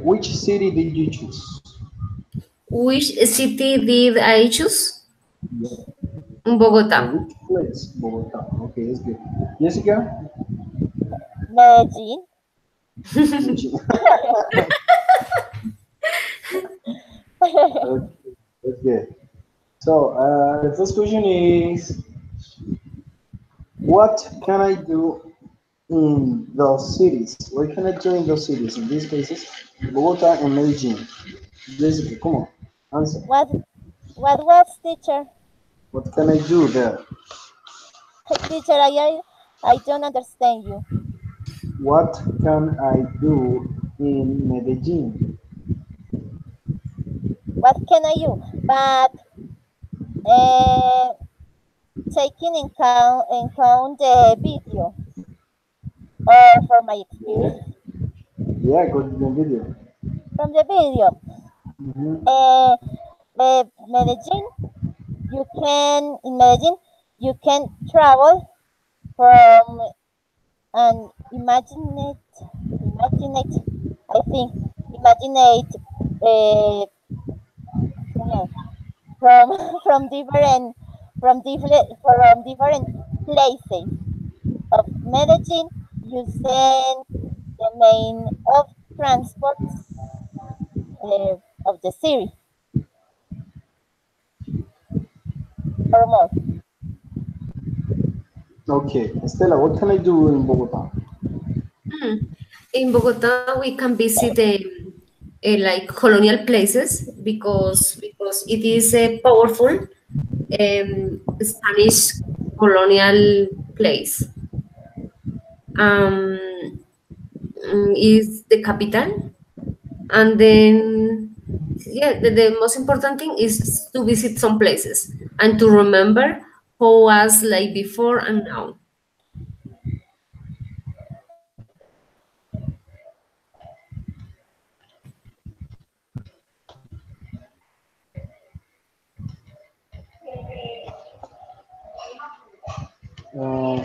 which city did you choose? Which city did I choose? Yeah. Bogota. Or which place? Bogota. Okay, that's good. Jessica? Medellin. Medellin. Okay, that's good. So, the first question is, what can I do in those cities? What can I do in those cities? In these cases, Bogota and Medellin. Jessica, come on, answer. what what was teacher? What can I do there? Teacher, I don't understand you. What can I do in Medellin? What can I do? But uh, taking in count the video or for my Yeah, experience yeah, go to the video. from the video. Hmm. Uh, Medellin, you can in Medellin you can travel from and imagine it. I think imagine it from from different places of Medellin using the main of transports of the city or more. Okay, Estela, what can I do in Bogota? Hmm. In Bogota, we can visit like colonial places because it is a powerful Spanish colonial place. Um, is the capital, and then yeah, the most important thing is to visit some places and to remember how was like before and now.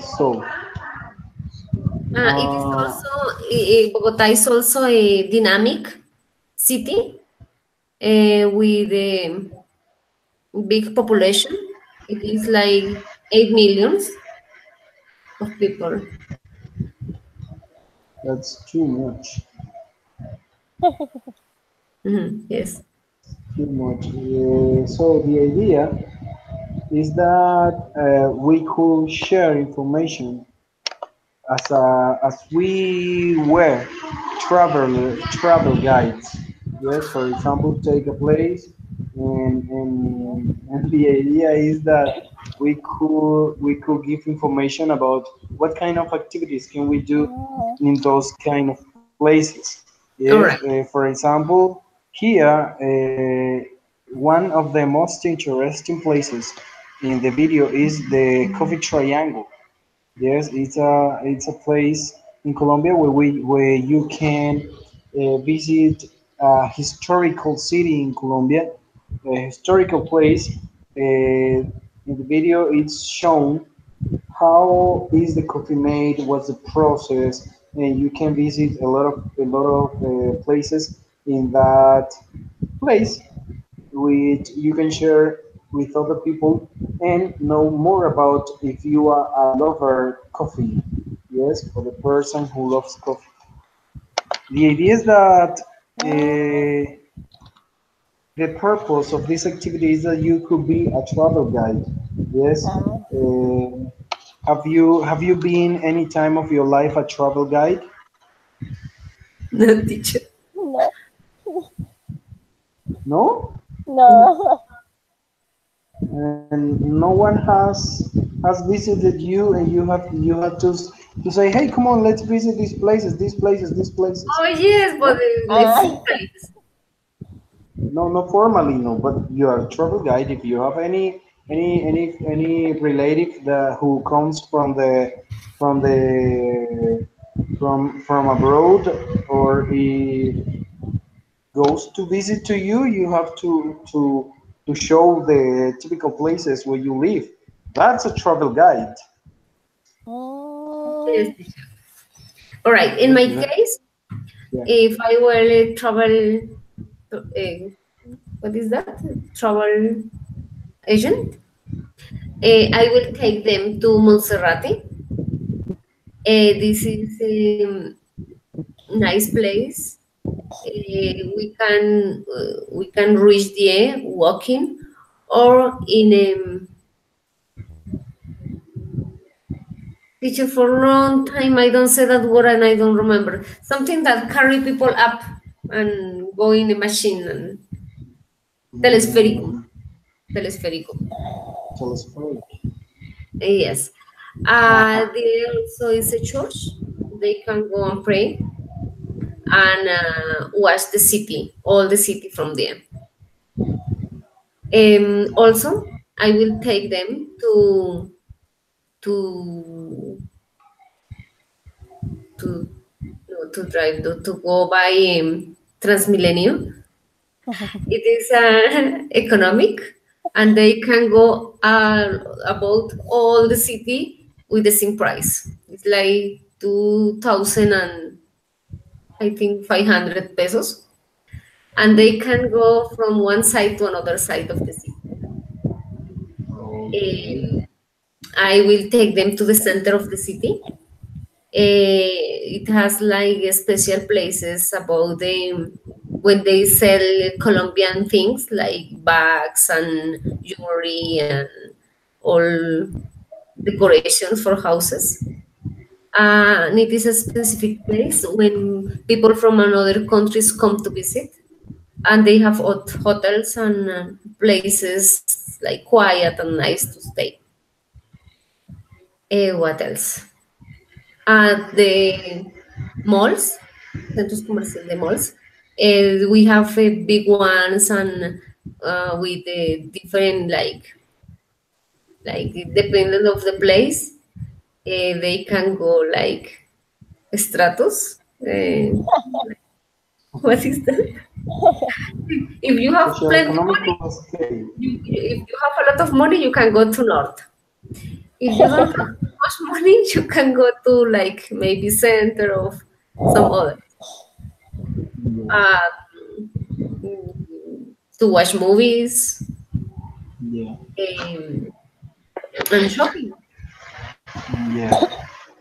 So, It is uh, also Bogota is also a dynamic city with a big population. It is like 8 millions of people. that's too much. Mhm, yes. Too much. So the idea is that we could share information as we were travel guides. Yes, for example, take a place, and the idea is that we could give information about what kind of activities can we do Mm, in those kind of places. Yes, All right. for example, here one of the most interesting places in the video is the coffee triangle. Yes, it's a place in Colombia where you can visit a historical city in Colombia, a historical place. In the video, it's shown how is the coffee made, what's the process, and you can visit a lot of places in that place which you can share with other people and know more about if you are a lover coffee. Yes, for the person who loves coffee. The idea is that mm, the purpose of this activity is that you could be a travel guide. Yes. uh, Uh, have you been any time of your life a travel guide? No, teacher. no, No, no, and no one has visited you, and you have to to say, hey, come on, let's visit these places, these places, these places. Oh yes, but No, let's Ah, see times. no, not formally, no, but you are a travel guide. If you have any relative that who comes from the from abroad, or he goes to visit to you, you have to show the typical places where you live. That's a travel guide. Yes, mm, teacher. All right. In Yes, my exactly. case, Yeah. if I were a travel, what is that? Travel agent. I will take them to Monserrate. This is a nice place. We can reach there walking or in a teacher for a long time. I don't say that word and I don't remember something that carry people up and go in a machine and telesférico. Mm, Telesférico. telespheric. Yes. Uh-huh. There also is a church. They can go and pray and watch the city, all the city from there. Also, I will take them to to no, to drive to go by Transmilenio. It is economic, and they can go about all the city with the same price. It's like 2,000 and I think 500 pesos, and they can go from one side to another side of the city. Okay. Um, I will take them to the center of the city. It has like special places about the when they sell Colombian things like bags and jewelry and all decorations for houses. And it is a specific place when people from another countries come to visit, and they have hotels and places like quiet and nice to stay. What else? At the malls, centros comercial, the malls, we have big ones and with different like depending of the place, they can go like stratus. What is that? If you have plenty of money, Socioeconomical scale. if you have a lot of money, you can go to north. If you don't have much money, you can go to like maybe center of some other. Yeah. Um, to watch movies Yeah. um, and shopping. Yeah.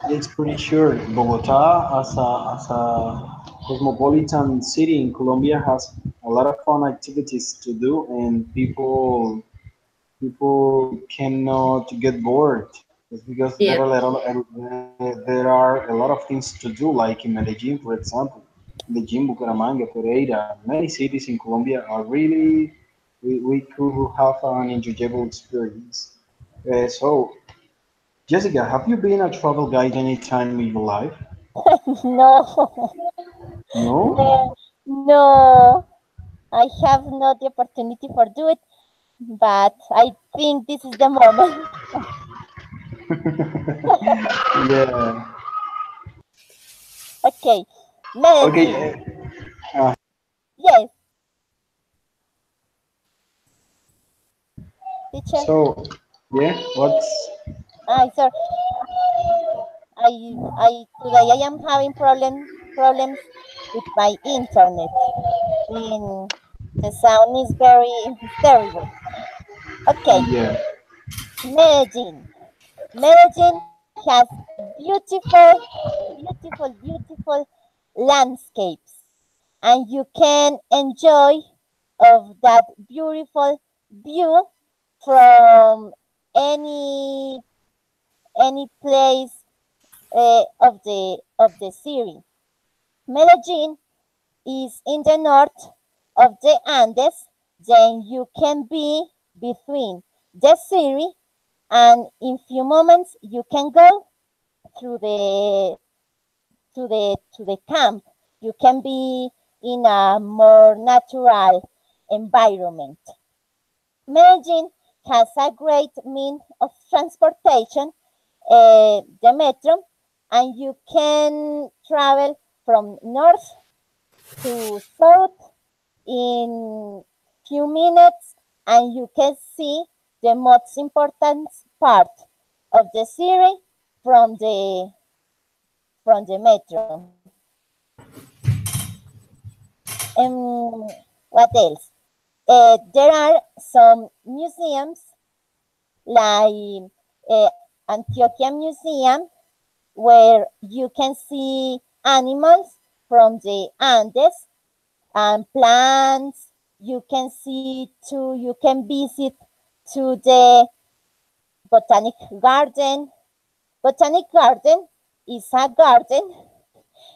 It's pretty sure Bogota, as a cosmopolitan city in Colombia, has a lot of fun activities to do, and people cannot get bored. It's because Yeah, there are a lot of things to do, like in Medellin, for example. Medellin, Bucaramanga, Pereira, many cities in Colombia are really, we could have an enjoyable experience. So, Jessica, have you been a travel guide any time in your life? no, No? no, no. I have not the opportunity for do it, but I think this is the moment. Yeah. Okay, Okay. Medellin. Uh, Yes, teacher. so, yeah, what's I sorry. I today I am having problems with my internet, and the sound is very terrible. Okay, yeah, Medellin. Medellin has beautiful, beautiful landscapes, and you can enjoy of that beautiful view from any any place of the city. Medellin is in the north of the Andes, then you can be between the city and in few moments you can go. through the camp. You can be in a more natural environment. Medellin has a great means of transportation, the metro, and you can travel from north to south in few minutes, and you can see the most important part of the city from the metro. What else? There are some museums like Antioquia Museum, where you can see animals from the Andes and plants. You can visit to the botanic garden. Botanic garden is a garden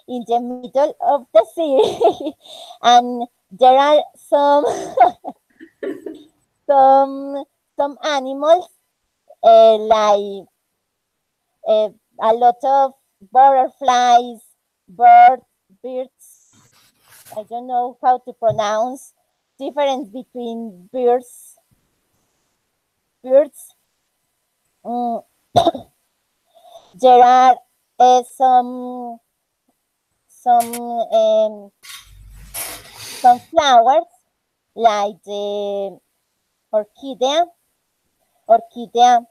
in the middle of the city, and there are some some animals, like uh, a lot of butterflies, birds, birds. I don't know how to pronounce difference between birds. Mm, there are some um, some flowers like the orchidea. Orchidea.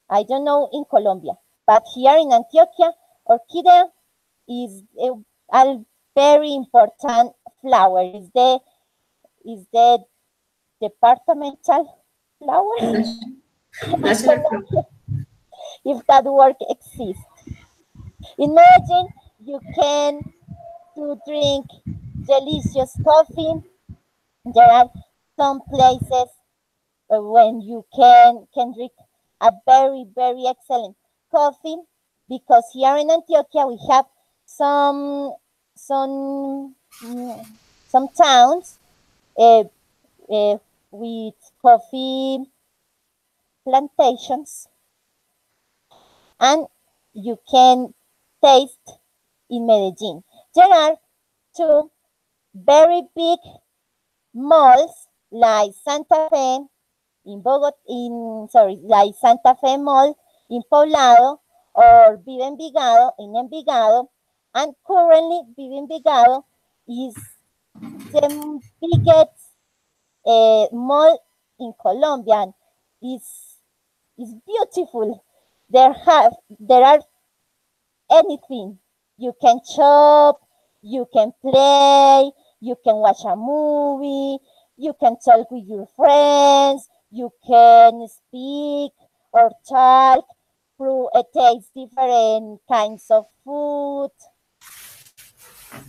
I don't know in Colombia, but here in Antioquia, orchidea is a very important flower. Is the departmental flower? I National don't flower. know if that word exists. Imagine you can to drink delicious coffee. There are some places when you can drink a very excellent coffee, because here in Antioquia we have some some mm, some towns uh, uh, with coffee plantations, and you can taste in Medellin. There are two very big malls like Santa Fe in Bogotá, like Santa Fe Mall in Poblado, or Vive Envigado in Envigado, and currently Vive Envigado is the biggest mall in Colombia. And is beautiful. There are anything. You can shop, you can play, you can watch a movie, you can talk with your friends, you can speak or talk through taste different kinds of food,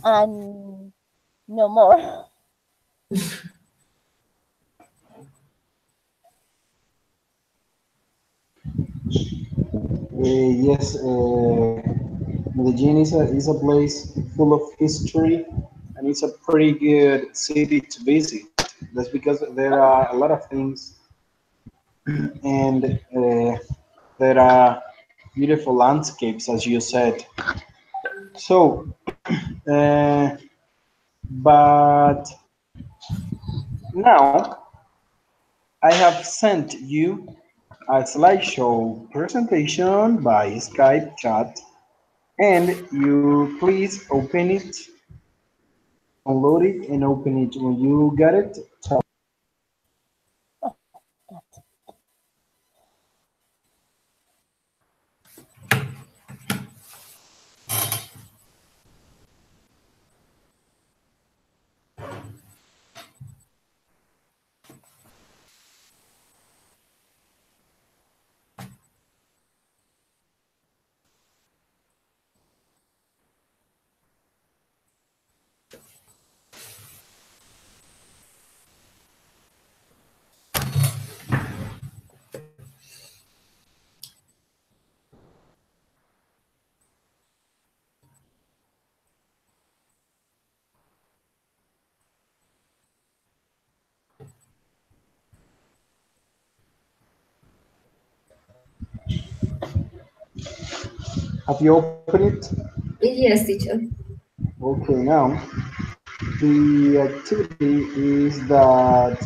and no more. Yes, Medellin is a place full of history, and it's a pretty good city to visit. That's because there are a lot of things, and there are beautiful landscapes, as you said. So, uh, but now I have sent you a slideshow presentation by Skype chat, and you please open it, download it, and open it. When you get it, tell. Have you opened it? Yes, teacher. Okay, now the activity is that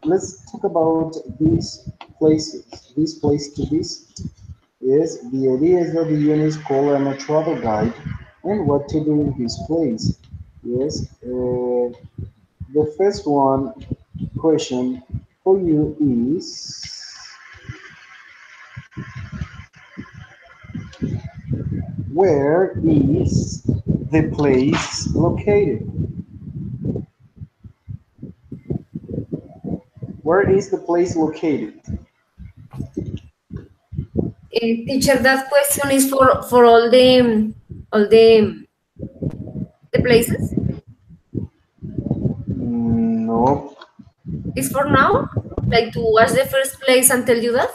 let's talk about these places. This place to visit. Yes, the idea is that the units call a travel guide and what to do in this place. Yes, the first one question for you is where is the place located? Where is the place located? Teacher, that question is for all the places. No, Is for now, like to watch the first place and tell you that.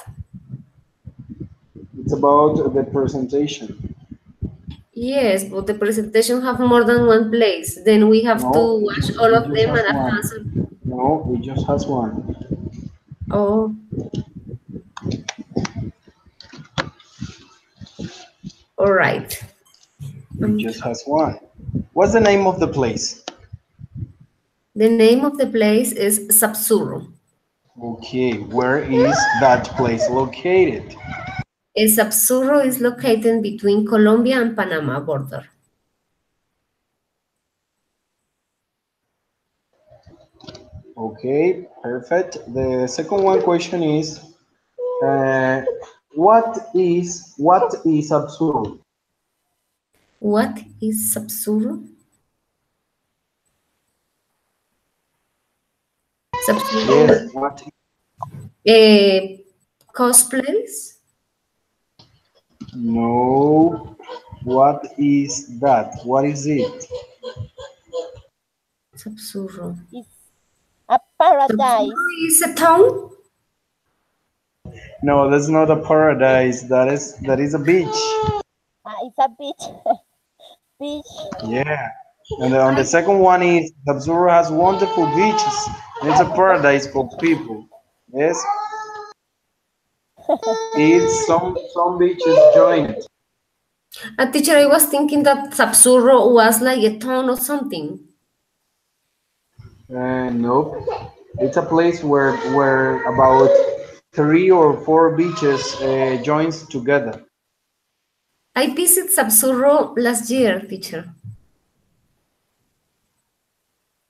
it's about the presentation. Yes, but the presentation have more than one place. Then we have to No, watch all it of just them has and have to one. answer. No, it just has one. Oh, all right. It just has one. What's the name of the place? The name of the place is Sapsuro. Okay, where is that place located? Sapsuro is located between Colombia and Panama border. Okay, perfect. The second one question is, uh, what is absurd? What is Sapsuro? Sapsuro Yes, what? uh, cosplays. No, what is that? What is it? Sapsuro. It's a Sapsuro paradise. is a town. No, that's not a paradise. That is a beach. It's a beach. Beach. Yeah. And on the second one is Absuru has wonderful beaches. And it's a paradise for people. Yes, it's some beaches join it. A teacher, I was thinking that Sapsuro was like a town or something. Nope. It's a place where about 3 or 4 beaches joins together. I visited Sapsuro last year, teacher.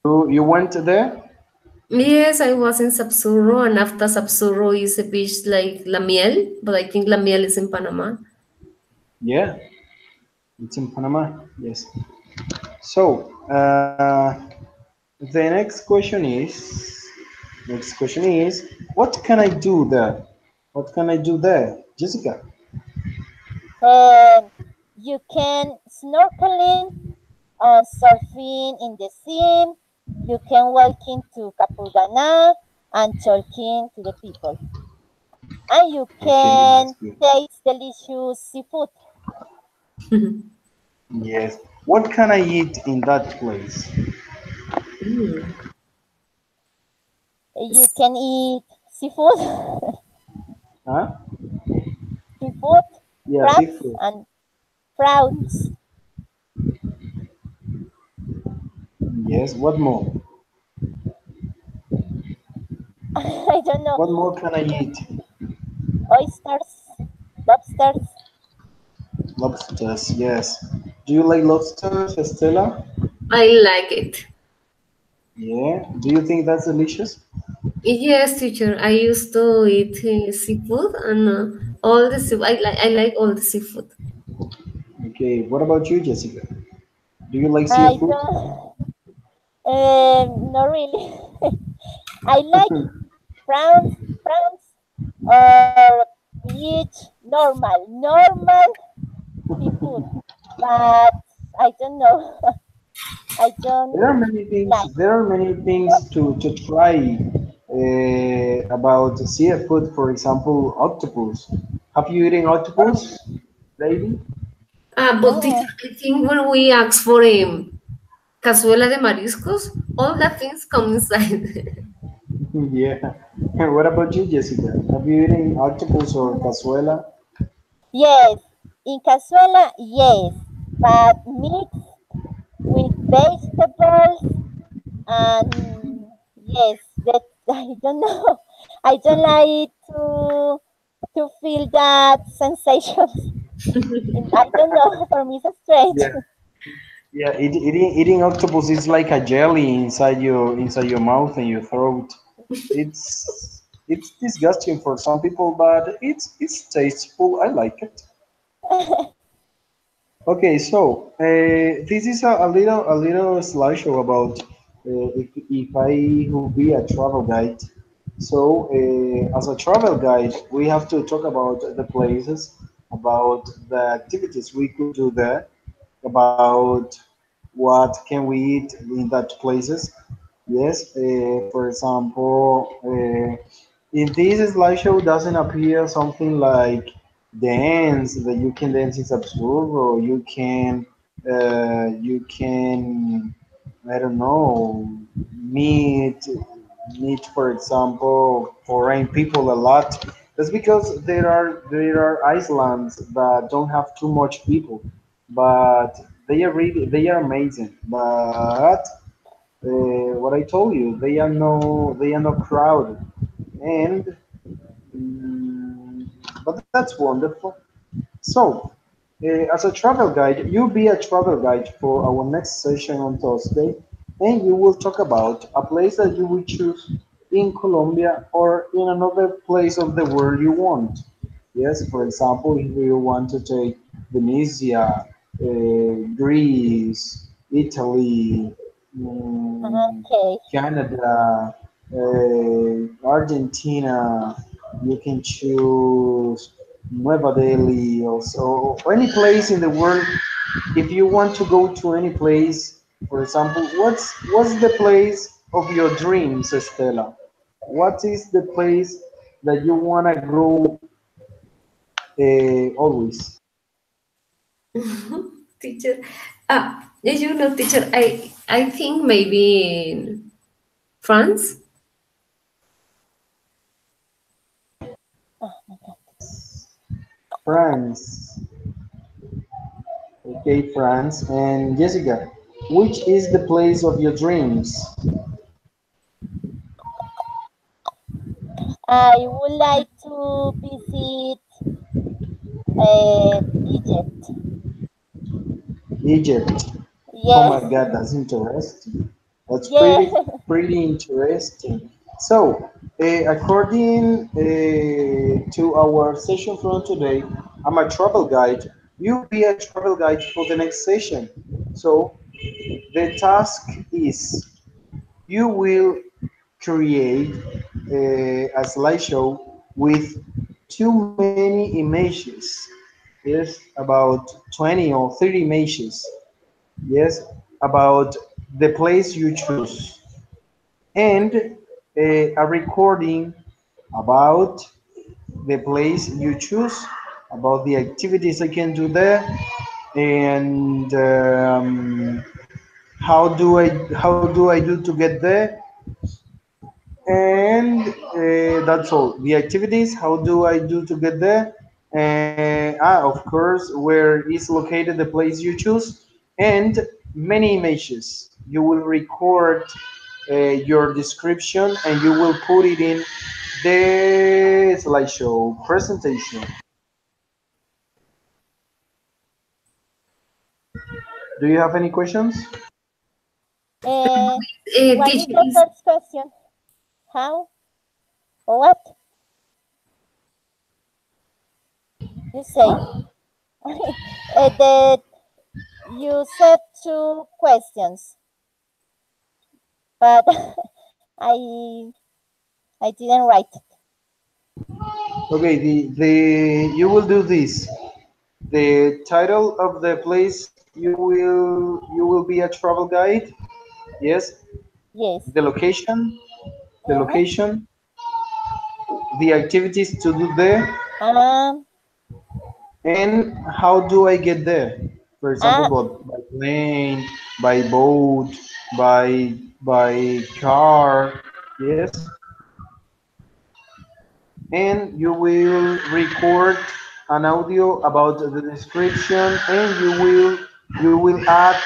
You went there? Yes, I was in Sapsuro, and after Sapsuro is a beach like La Miel, but I think La Miel is in Panama. Yeah, it's in Panama. Yes. So the next question is, what can I do there? What can I do there, Jessica? Um, you can snorkeling, surfing in the sea. You can walk into Capulgana and talking to the people. And you Okay, that's can good. taste delicious seafood. Yes. What can I eat in that place? Mm. You can eat seafood, Huh? seafood, Yeah, crabs, seafood. and prawns. Yes. What more? I don't know, What more can I eat? oysters, lobsters. Lobsters. Yes. Do you like lobsters, Estela? I like it. Yeah. Do you think that's delicious? Yes, teacher. I used to eat seafood and all the seafood. I like all the seafood. Okay. What about you, Jessica? Do you like I seafood? don't, not really. I like prawns, or eat normal seafood, but I don't know. I don't There are many things. like. There are many things to try about seafood. For example, octopus. Have you eaten octopus, lady? But teacher, No, I think when we ask for cazuela de mariscos, all that things come inside. Yeah. What about you, Jessica? Have you eaten octopus or cazuela? yes, In cazuela, yes, but mixed with vegetables and yes, that I don't know. I don't like to feel that sensations. I don't know. For me, it's strange. Yeah, yeah. Eating octopus is like a jelly inside your mouth and your throat. It's disgusting for some people, but it's tasteful. I like it. Okay, so this is a little slideshow about if I will be a travel guide. So as a travel guide, we have to talk about the places, about the activities we could do there, about what can we eat in that places. Yes, for example, if this slideshow doesn't appear something like dance that you can dance is absurd, or you can I don't know meet meet for example foreign people a lot. That's because there are islands that don't have too much people, but they are amazing. But what I told you, they are not crowded, and mm, but that's wonderful. So, as a travel guide, you'll be a travel guide for our next session on Thursday, and you will talk about a place that you will choose in Colombia or in another place of the world you want. Yes, for example, if you want to take Tunisia, Greece, Italy, mm, Okay. Canada, Argentina, you can choose Nueva Delhi also, or any place in the world. If you want to go to any place, for example, what's the place of your dreams, Estela? What is the place that you wanna go always? Teacher, as you know, teacher, I think maybe in France. France. Okay, France. And Jessica, which is the place of your dreams? I would like to visit Egypt. Egypt. Oh my Yes. God, that's interesting. That's Yeah. pretty interesting. So, according to our session from today, I'm a travel guide. You be a travel guide for the next session. So, the task is you will create a slideshow with too many images. Yes, about 20 or 30 images. Yes, about the place you choose, and a recording about the place you choose, about the activities I can do there, and how do I do to get there, and that's all. The activities, how do I do to get there, of course, where is located the place you choose, and many images. You will record your description and you will put it in the slideshow presentation. Do you have any questions? What is Teacher the is first question? How or what you say? That you said two questions, but I I didn't write it. Okay, you will do this. The title of the place you will be a travel guide. Yes, Yes. the location, the Uh-huh. location, the activities to do there, Um. and how do I get there? For example, Ah. by plane, by boat, by car. Yes, and you will record an audio about the description, and you will add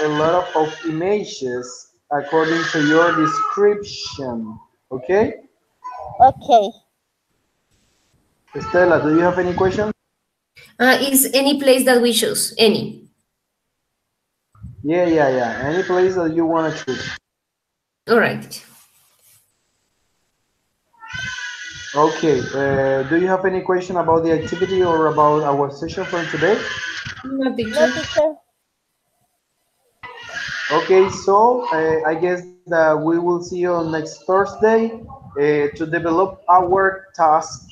a lot of images according to your description. Okay, Okay. Stella, do you have any questions? Is any place that we choose? Any. Yeah. Any place that you want to choose. All right. Okay. Do you have any question about the activity or about our session for today? No, No, teacher. teacher. Okay, so I guess that we will see you on next Thursday to develop our task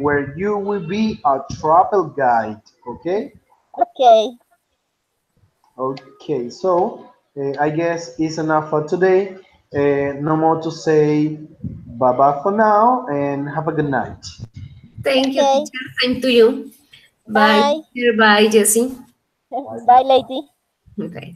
where you will be a travel guide. Okay. Okay. Okay, so I guess it's enough for today. No more to say bye bye for now and have a good night. Thank you, Okay. teacher. Same to you. Bye, Bye. teacher. Bye, Jessie. Bye, lady. Okay.